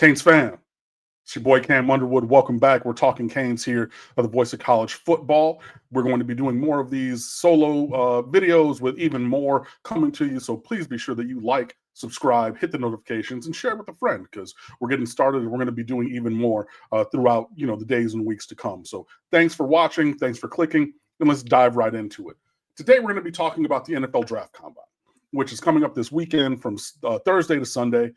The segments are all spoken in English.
Canes fan, it's your boy Cam Underwood. Welcome back. We're talking Canes here of the Voice of College Football. We're going to be doing more of these solo videos with even more coming to you. So please be sure that you like, subscribe, hit the notifications, and share with a friend because we're getting started and we're going to be doing even more throughout the days and weeks to come. So thanks for watching. Thanks for clicking. And let's dive right into it. Today we're going to be talking about the NFL Draft Combine, which is coming up this weekend from Thursday to Sunday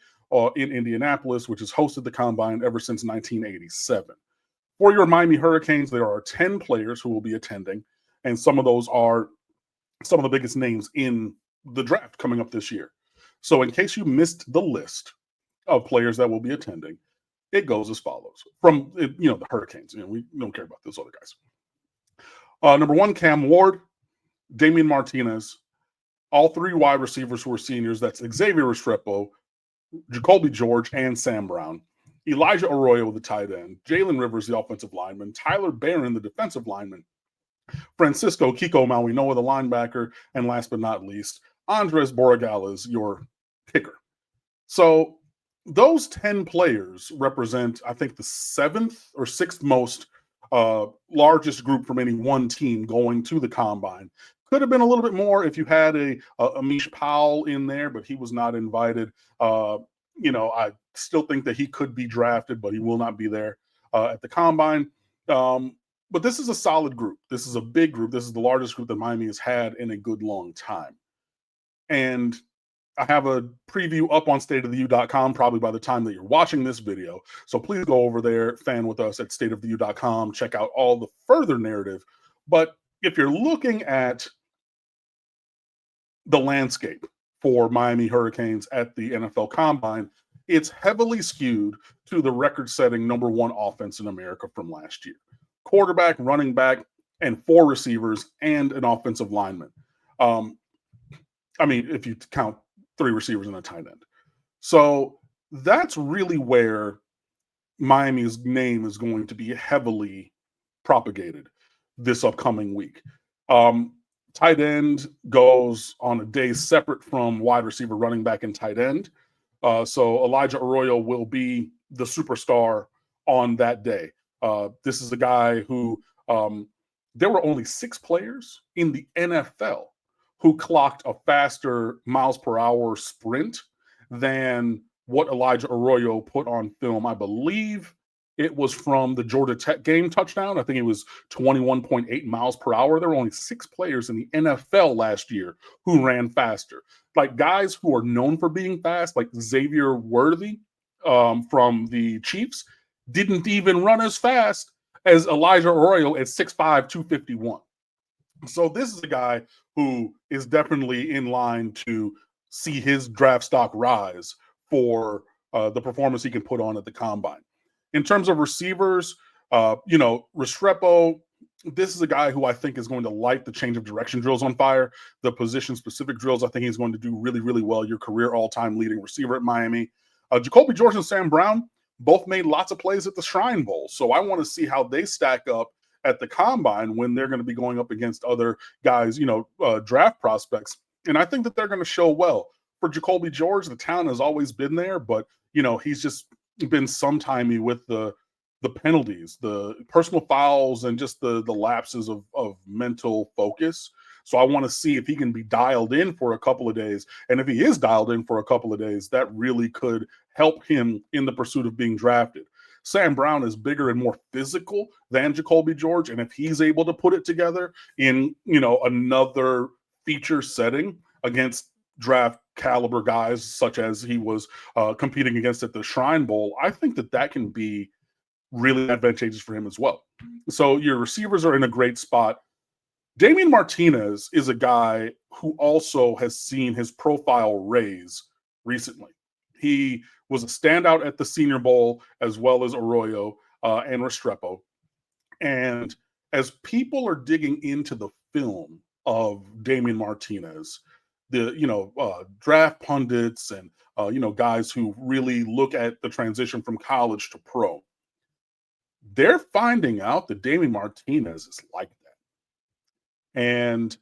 in Indianapolis, which has hosted the Combine ever since 1987. For your Miami Hurricanes, there are 10 players who will be attending, and some of those are some of the biggest names in the draft coming up this year. So in case you missed the list of players that will be attending, it goes as follows. From the Hurricanes, we don't care about those other guys. Number one, Cam Ward, Damian Martinez, all three wide receivers who are seniors. That's Xavier Restrepo, Jacoby George, and Sam Brown. Elijah Arroyo, the tight end. Jalen Rivers, the offensive lineman. Tyler Barron, the defensive lineman. Francisco Kiko Mauinoa, the linebacker. And last but not least, Andres Borregales, your kicker. So those 10 players represent, I think, the seventh or sixth most largest group from any one team going to the Combine. Could have been a little bit more if you had a Amish Powell in there, but he was not invited. I still think that he could be drafted, but he will not be there at the Combine. But this is a solid group. This is a big group. This is the largest group that Miami has had in a good long time. And I have a preview up on stateoftheu.com probably by the time that you're watching this video. So please go over there, fan with us at stateoftheu.com, check out all the further narrative. But if you're looking at the landscape for Miami Hurricanes at the NFL Combine, it's heavily skewed to the record-setting #1 offense in America from last year. Quarterback, running back, and 4 receivers, and an offensive lineman. If you count 3 receivers and a tight end. So that's really where Miami's name is going to be heavily propagated this upcoming week. Tight end goes on a day separate from wide receiver, running back, and tight end. So Elijah Arroyo will be the superstar on that day. This is a guy who there were only 6 players in the NFL who clocked a faster miles per hour sprint than what Elijah Arroyo put on film. I believe it was from the Georgia Tech game touchdown. I think it was 21.8 miles per hour. There were only 6 players in the NFL last year who ran faster. Like guys who are known for being fast, like Xavier Worthy from the Chiefs, didn't even run as fast as Elijah Arroyo at 6'5", 251. So this is a guy who is definitely in line to see his draft stock rise for the performance he can put on at the Combine. In terms of receivers, Restrepo, this is a guy who I think is going to light the change of direction drills on fire. The position-specific drills, I think he's going to do really, really well. Your career all-time leading receiver at Miami. Jacoby George and Sam Brown both made lots of plays at the Shrine Bowl. So I want to see how they stack up at the Combine when they're going to be going up against other guys, draft prospects. And I think that they're going to show well. For Jacoby George, the talent has always been there, but, he's just been sometimey with the penalties, the personal fouls, and just the lapses of mental focus. So I want to see if he can be dialed in for a couple of days. And if he is dialed in for a couple of days, that really could help him in the pursuit of being drafted. Sam Brown is bigger and more physical than Jacoby George. And if he's able to put it together in, another feature setting against draft caliber guys, such as he was competing against at the Shrine Bowl, I think that can be really advantageous for him as well. So your receivers are in a great spot. Damian Martinez is a guy who also has seen his profile raise recently. He was a standout at the Senior Bowl, as well as Arroyo and Restrepo. And as people are digging into the film of Damian Martinez, the draft pundits and guys who really look at the transition from college to pro, they're finding out that Damian Martinez is like that. And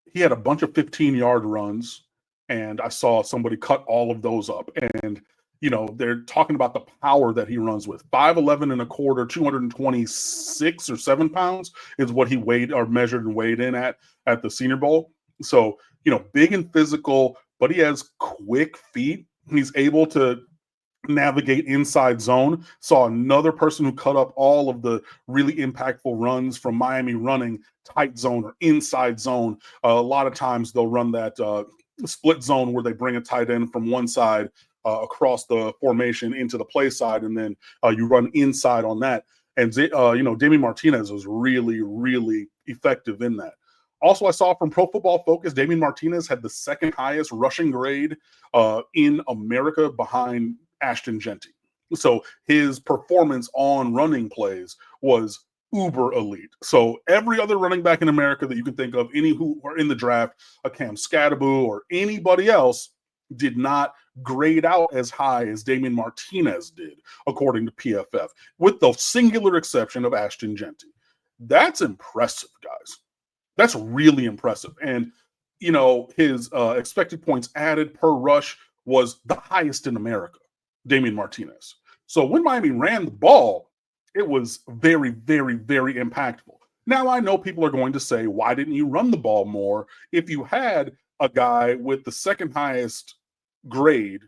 he had a bunch of 15-yard runs, and I saw somebody cut all of those up. And They're talking about the power that he runs with. 5'11 and a quarter, 226 or 7 pounds is what he weighed or measured and weighed in at the Senior Bowl. So, big and physical, but he has quick feet. He's able to navigate inside zone. Saw another person who cut up all of the really impactful runs from Miami running tight zone or inside zone. A lot of times they'll run that split zone where they bring a tight end from one side across the formation into the play side, and then you run inside on that. And Damian Martinez was really, really effective in that. Also, I saw from Pro Football Focus, Damian Martinez had the second highest rushing grade in America behind Ashton Genty. So his performance on running plays was uber elite. So every other running back in America that you can think of, any who are in the draft, a Cam Scadaboo or anybody else, did not grade out as high as Damian Martinez did, according to PFF, with the singular exception of Ashton Genty. That's impressive, guys. That's really impressive. And, his expected points added per rush was the highest in America, Damian Martinez. So when Miami ran the ball, it was very, very, very impactful. Now, I know people are going to say, why didn't you run the ball more if you had a guy with the second highest grade,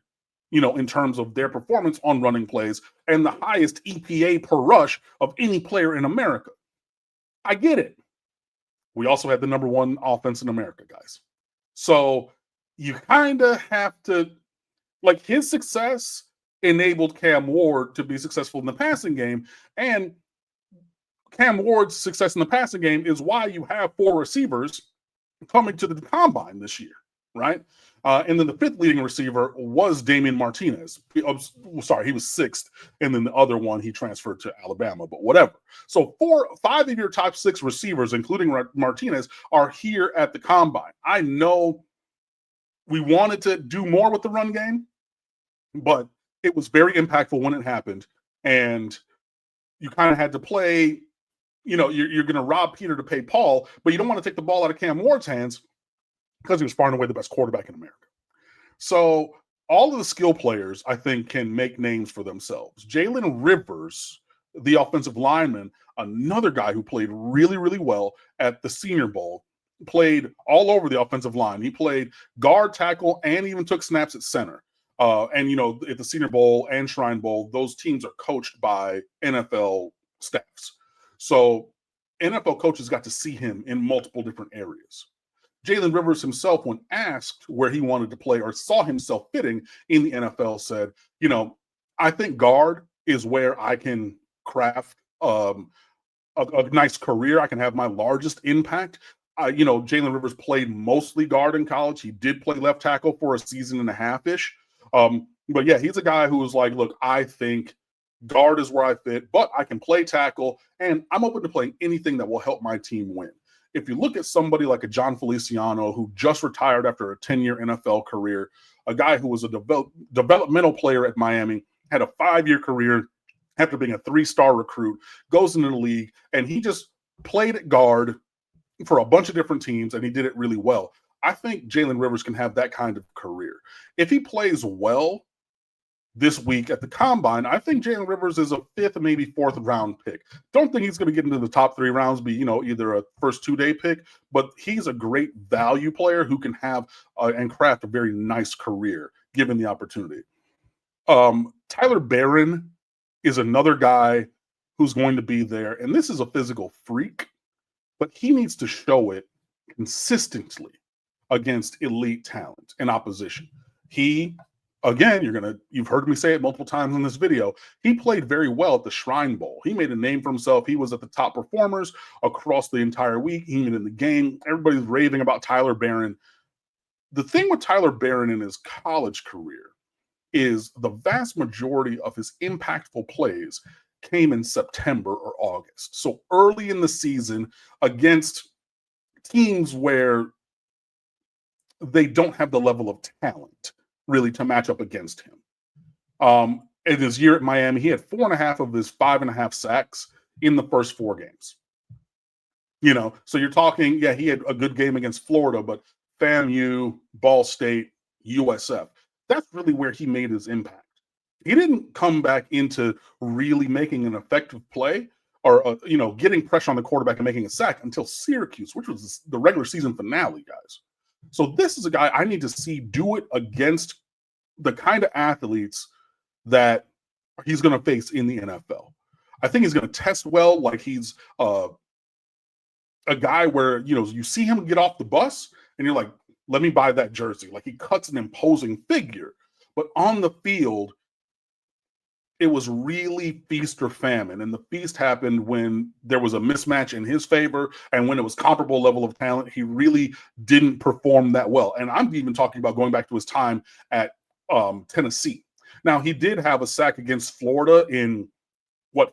in terms of their performance on running plays and the highest EPA per rush of any player in America? I get it. We also had the number one offense in America, guys. So you kind of have to, his success enabled Cam Ward to be successful in the passing game. And Cam Ward's success in the passing game is why you have 4 receivers coming to the combine this year, right? And then the 5th leading receiver was Damian Martinez. He was 6th, and then the other one he transferred to Alabama, but whatever. So 5 of your top 6 receivers, including Martinez, are here at the combine. I know we wanted to do more with the run game, but it was very impactful when it happened, and you kind of had to play. You're going to rob Peter to pay Paul, but you don't want to take the ball out of Cam Ward's hands because he was far and away the best quarterback in America. So all of the skill players, I think, can make names for themselves. Jalen Rivers, the offensive lineman, another guy who played really, really well at the Senior Bowl, played all over the offensive line. He played guard, tackle, and even took snaps at center. And at the Senior Bowl and Shrine Bowl, those teams are coached by NFL staffs. So NFL coaches got to see him in multiple different areas. Jalen Rivers himself, when asked where he wanted to play or saw himself fitting in the NFL, said, I think guard is where I can craft a nice career. I can have my largest impact. Jalen Rivers played mostly guard in college. He did play left tackle for a season and a half-ish. But yeah, he's a guy who was like, look, I think guard is where I fit, but I can play tackle, and I'm open to playing anything that will help my team win. If you look at somebody like a John Feliciano, who just retired after a 10-year NFL career, a guy who was a developmental player at Miami, had a 5-year career after being a 3-star recruit, goes into the league, and he just played at guard for a bunch of different teams, and he did it really well. I think Jalen Rivers can have that kind of career. If he plays well this week at the combine, I think Jalen Rivers is a 5th, maybe 4th round pick. Don't think he's going to get into the top 3 rounds, be either a first 2-day pick, but he's a great value player who can have and craft a very nice career given the opportunity. Tyler Barron is another guy who's going to be there, and this is a physical freak, but he needs to show it consistently against elite talent and opposition. Again, you've heard me say it multiple times in this video. He played very well at the Shrine Bowl. He made a name for himself. He was at the top performers across the entire week, even in the game. Everybody's raving about Tyler Barron. The thing with Tyler Barron in his college career is the vast majority of his impactful plays came in September or August. So early in the season against teams where they don't have the level of talent really to match up against him. In his year at Miami, he had 4.5 of his 5.5 sacks in the first 4 games. So you're talking, yeah, he had a good game against Florida, but FAMU, Ball State, USF, that's really where he made his impact. he didn't come back into really making an effective play or getting pressure on the quarterback and making a sack until Syracuse, which was the regular season finale, guys. So this is a guy I need to see do it against the kind of athletes that he's going to face in the NFL. I think he's going to test well, like he's a guy where you see him get off the bus and you're like, let me buy that jersey. Like, he cuts an imposing figure, but on the field, it was really feast or famine. And the feast happened when there was a mismatch in his favor, and when it was comparable level of talent, he really didn't perform that well. And I'm even talking about going back to his time at Tennessee. Now, he did have a sack against Florida in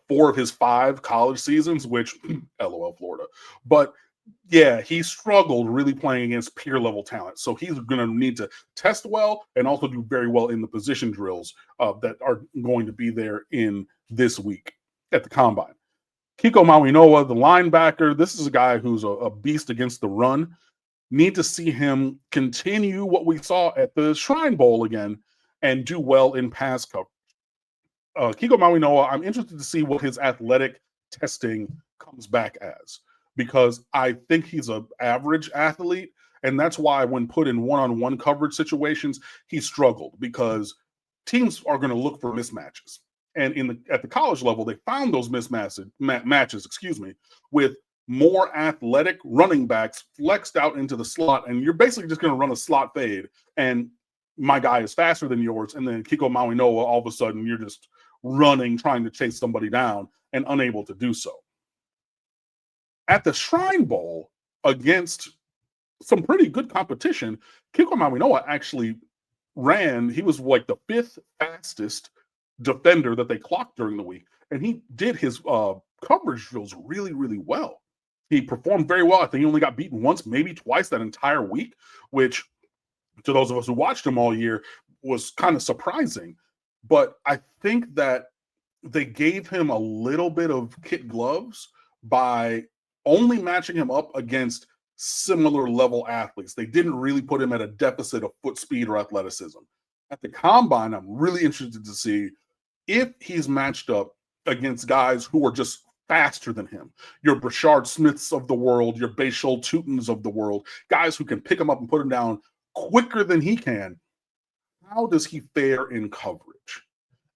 4 of his 5 college seasons, which LOL Florida. But yeah, he struggled really playing against peer level talent. So he's going to need to test well and also do very well in the position drills that are going to be there in this week at the combine. Kiko Mawinoa, the linebacker, this is a guy who's a beast against the run. Need to see him continue what we saw at the Shrine Bowl again and do well in pass coverage. Kiko Mawinoa, I'm interested to see what his athletic testing comes back as, because I think he's an average athlete, and that's why when put in one-on-one coverage situations, he struggled, because teams are going to look for mismatches. And at the college level, they found those matches, with more athletic running backs flexed out into the slot, and you're basically just going to run a slot fade, and my guy is faster than yours, and then Kiko Mawinoa, all of a sudden, you're just running, trying to chase somebody down, and unable to do so. At the Shrine Bowl, against some pretty good competition, Kiko Mawinoa actually ran. He was like the 5th fastest defender that they clocked during the week, and he did his coverage drills really, really well. He performed very well. I think he only got beaten once, maybe twice that entire week, which to those of us who watched him all year was kind of surprising. But I think that they gave him a little bit of kid gloves by only matching him up against similar level athletes. They didn't really put him at a deficit of foot speed or athleticism. At the combine, I'm really interested to see if he's matched up against guys who are just faster than him. Your Brashard Smiths of the world, your Bashal Tutons of the world, guys who can pick him up and put him down quicker than he can. How does he fare in coverage?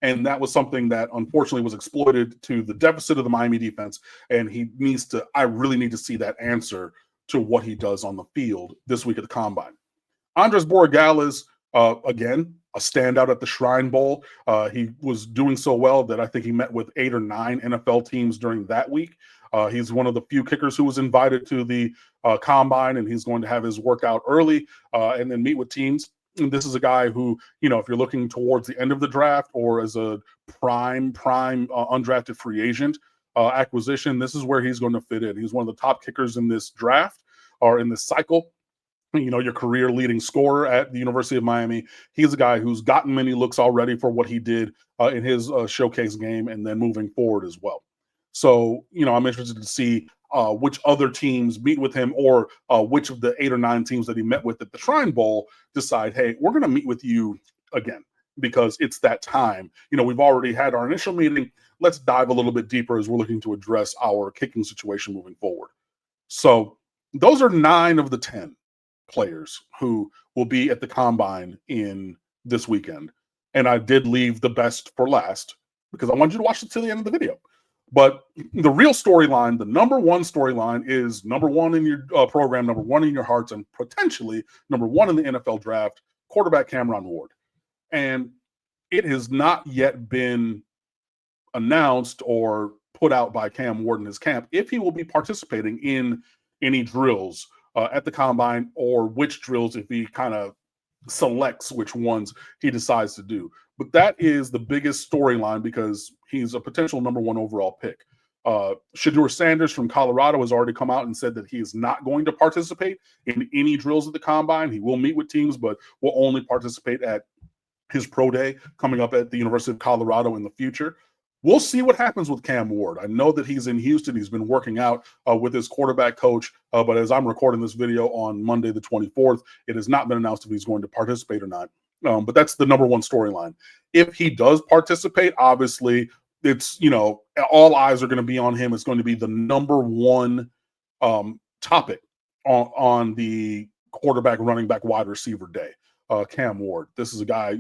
And that was something that unfortunately was exploited to the deficit of the Miami defense. And I really need to see that answer to what he does on the field this week at the combine. Andres Borregales, again, a standout at the Shrine Bowl. He was doing so well that I think he met with 8 or 9 NFL teams during that week. He's one of the few kickers who was invited to the combine, and he's going to have his workout early and then meet with teams. And this is a guy who, if you're looking towards the end of the draft or as a prime undrafted free agent acquisition, this is where he's going to fit in. He's one of the top kickers in this draft or in this cycle. Your career leading scorer at the University of Miami. He's a guy who's gotten many looks already for what he did in his showcase game and then moving forward as well. So, I'm interested to see which other teams meet with him, or which of the 8 or 9 teams that he met with at the Shrine Bowl decide, hey, we're going to meet with you again because it's that time. We've already had our initial meeting. Let's dive a little bit deeper as we're looking to address our kicking situation moving forward. So those are 9 of the 10 players who will be at the combine in this weekend. And I did leave the best for last because I wanted you to watch it to the end of the video. But the real storyline, the number one storyline, is number 1 in your program, number 1 in your hearts, and potentially number 1 in the NFL draft, quarterback Cameron Ward. And it has not yet been announced or put out by Cam Ward in his camp if he will be participating in any drills at the combine, or which drills if he kind of selects which ones he decides to do. But that is the biggest storyline because he's a potential number 1 overall pick. Shedeur Sanders from Colorado has already come out and said that he is not going to participate in any drills at the combine. He will meet with teams, but will only participate at his pro day coming up at the University of Colorado in the future. We'll see what happens with Cam Ward. I know that he's in Houston. He's been working out with his quarterback coach. But as I'm recording this video on Monday, the 24th, it has not been announced if he's going to participate or not. But that's the number one storyline. If he does participate, obviously it's, all eyes are going to be on him. It's going to be the number one topic on the quarterback, running back, wide receiver day. Cam Ward. This is a guy,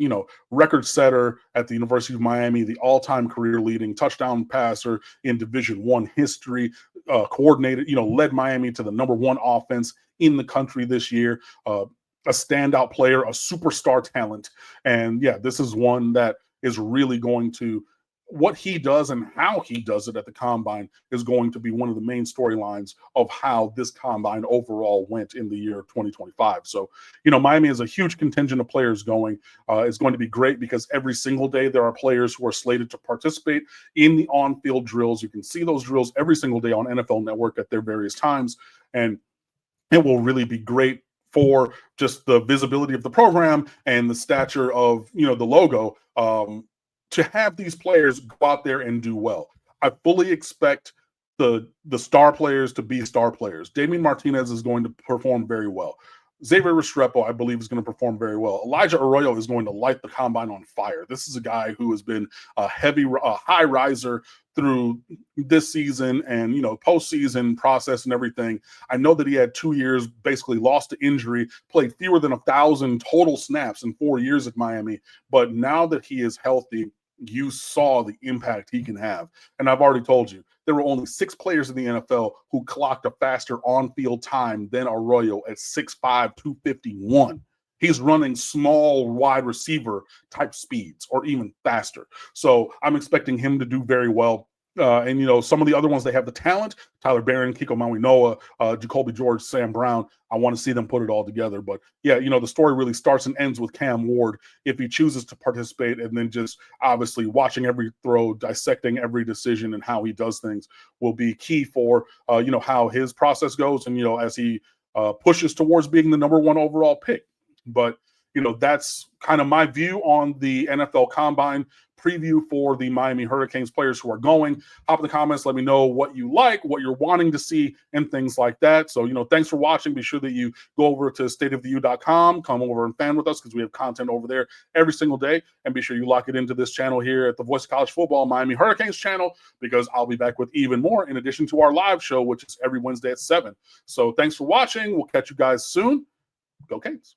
record setter at the University of Miami, the all-time career leading touchdown passer in Division I history, coordinated, led Miami to the number one offense in the country this year. A standout player, a superstar talent. And yeah, this is one that is really going to, what he does and how he does it at the combine is going to be one of the main storylines of how this combine overall went in the year 2025. So, Miami has a huge contingent of players going. It's going to be great because every single day there are players who are slated to participate in the on-field drills. You can see those drills every single day on NFL Network at their various times. And it will really be great for just the visibility of the program and the stature of, the logo, to have these players go out there and do well. I fully expect the star players to be star players. Damian Martinez is going to perform very well. Xavier Restrepo, I believe, is going to perform very well. Elijah Arroyo is going to light the combine on fire. This is a guy who has been a high riser through this season and, postseason process and everything. I know that he had 2 years, basically lost to injury, played fewer than 1,000 total snaps in 4 years at Miami. But now that he is healthy, you saw the impact he can have. And I've already told you, there were only 6 players in the NFL who clocked a faster on-field time than Arroyo at 6'5", 251. He's running small wide receiver type speeds or even faster. So I'm expecting him to do very well. And some of the other ones, they have the talent: Tyler Barron, Kiko Mawinoa, Jacoby George, Sam Brown. I want to see them put it all together. But yeah, the story really starts and ends with Cam Ward if he chooses to participate, and then just obviously watching every throw, dissecting every decision and how he does things will be key for how his process goes, and as he pushes towards being the number one overall pick. But that's kind of my view on the NFL Combine preview for the Miami Hurricanes players who are going. Hop in the comments, let me know what you like, what you're wanting to see, and things like that. So, thanks for watching. Be sure that you go over to stateoftheu.com, come over and fan with us because we have content over there every single day. And be sure you lock it into this channel here at the Voice of College Football Miami Hurricanes channel, because I'll be back with even more in addition to our live show, which is every Wednesday at 7. So thanks for watching. We'll catch you guys soon. Go Canes.